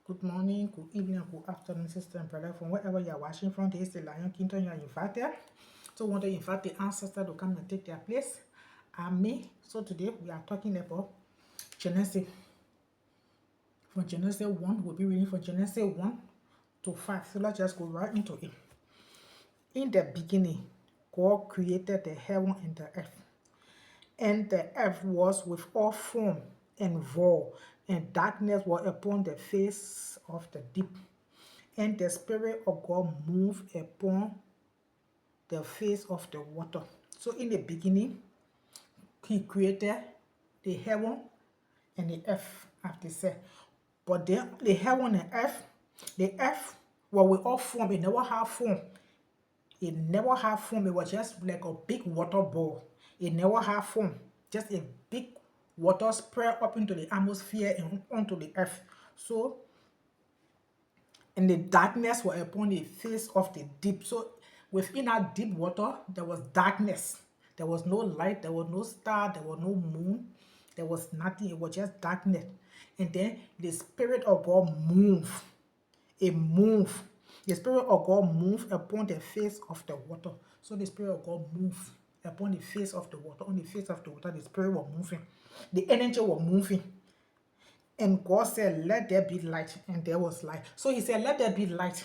Good morning, good evening, good afternoon, sister and brother. From wherever you are watching from, this is the Lion Kingdom. You are invited. So I want to invite the ancestors to come and take their place. Amen. So today we are talking about Genesis. From Genesis 1, we'll be reading from Genesis 1 to 5. So let's just go right into it. In the beginning, God created the heaven and the earth. And the earth was without form and void, and darkness was upon the face of the deep. And the Spirit of God moved upon the face of the water. So in the beginning, He created the heaven and the earth, as they said. But then the heaven and the earth was without form. It never had form. It never had form. It was just like a big water ball. It never had form. Just a big water spread up into the atmosphere and onto the earth. So, and the darkness was upon the face of the deep. So, within that deep water, there was darkness. There was no light. There was no star. There was no moon. There was nothing. It was just darkness. And then the Spirit of God moved. It moved. The Spirit of God moved upon the face of the water. So the Spirit of God moved upon the face of the water. On the face of the water, the Spirit was moving. The energy was moving. And God said, let there be light. And there was light. So He said, let there be light.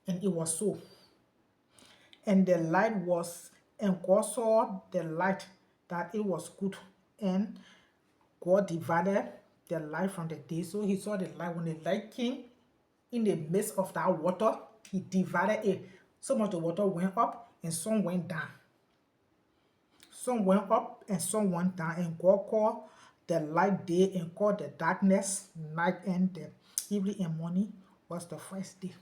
And it was so. And the light was, and God saw the light that it was good. And God divided the light from the day. So He saw the light. When the light came in the midst of that water, He divided it. Some of the water went up and some went down. Some went up and some went down. And God called the light day and called the darkness night, and the evening and morning was the first day.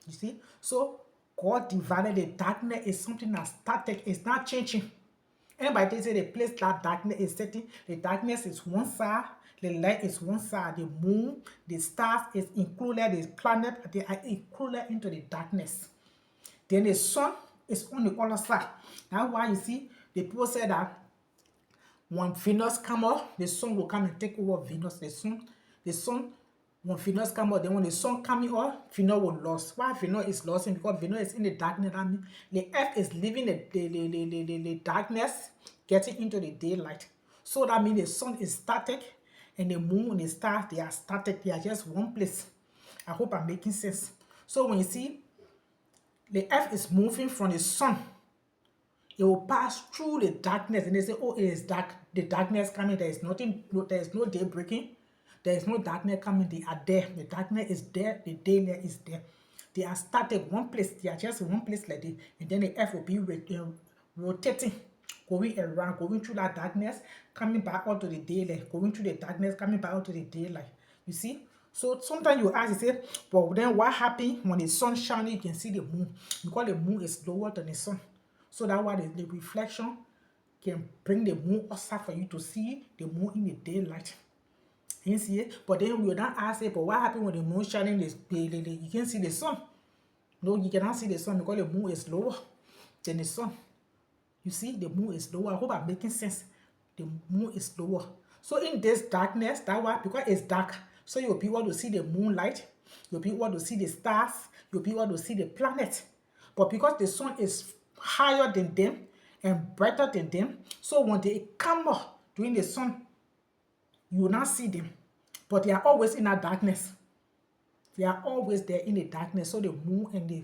You see? So God divided the darkness is something that's static. It's not changing. Anybody say the place that darkness is setting, the darkness is one side, the light is one side, the moon, the stars is included, the planet, they are included into the darkness. Then the sun is on the other side. That's why you see the people say that when Venus come up, the sun will come and take over Venus. The sun, when Venus come up, then when the sun coming up, Venus will lose. Why Venus is losing? Because Venus is in the darkness. That means the earth is leaving the darkness, getting into the daylight. So that means the sun is static, and the moon and the stars, they are static. They are just one place. I hope I'm making sense. So when you see the earth is moving from the sun, it will pass through the darkness, and they say, oh, it is dark. The darkness coming, there is nothing, there is no day breaking, there is no darkness coming. They are there. The darkness is there, the daylight is there. They are static one place, they are just one place like this, and then the earth will be rotating, going around, going through that darkness, coming back out to the daylight, going through the darkness, coming back out to the daylight. You see? So sometimes you ask, you say, but then what happens when the sun shining, you can see the moon, because the moon is lower than the sun. So that why the reflection can bring the moon outside for you to see the moon in the daylight. You see it? But then we will not ask it, but what happens when the moon shining, you can't see the sun. No, you cannot see the sun because the moon is lower than the sun. You see, the moon is lower. I hope I'm making sense. The moon is lower. So in this darkness, that why, because it's dark, so you'll be able to see the moonlight, you'll be able to see the stars, you'll be able to see the planet. But because the sun is higher than them and brighter than them, so when they come up during the sun, you will not see them. But they are always in that darkness. They are always there in the darkness. So the moon and the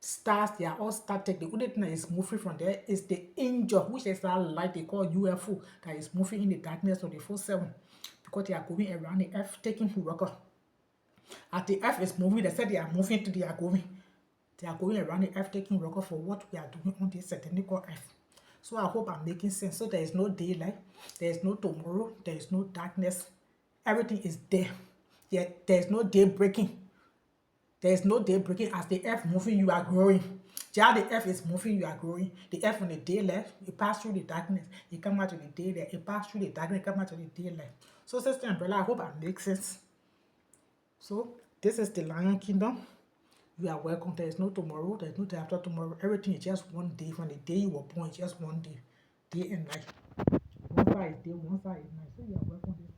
stars, they are all static. The only thing that is moving from there is the angel, which is that light they call UFO, that is moving in the darkness 24/7, because they are going around the earth taking record. As the earth is moving, they said they are moving to, they are going around the earth taking record for what we are doing on this satanic earth. So I hope I'm making sense. So there is no daylight, there is no tomorrow, there is no darkness. Everything is there. Yet there is no day breaking. There is no day breaking. As the earth moving, you are growing. Just the earth is moving, you are growing. The earth on the daylight, it pass through the darkness, it come out to the daylight. It pass through the darkness, it come out to the daylight. So sister and brother, I hope I make sense. So this is the Lion Kingdom. You are welcome. There is no tomorrow, there is no day after tomorrow. Everything is just one day. From the day you were born, it's just one day. Day and night. One side is day, one side is night. So you are welcome.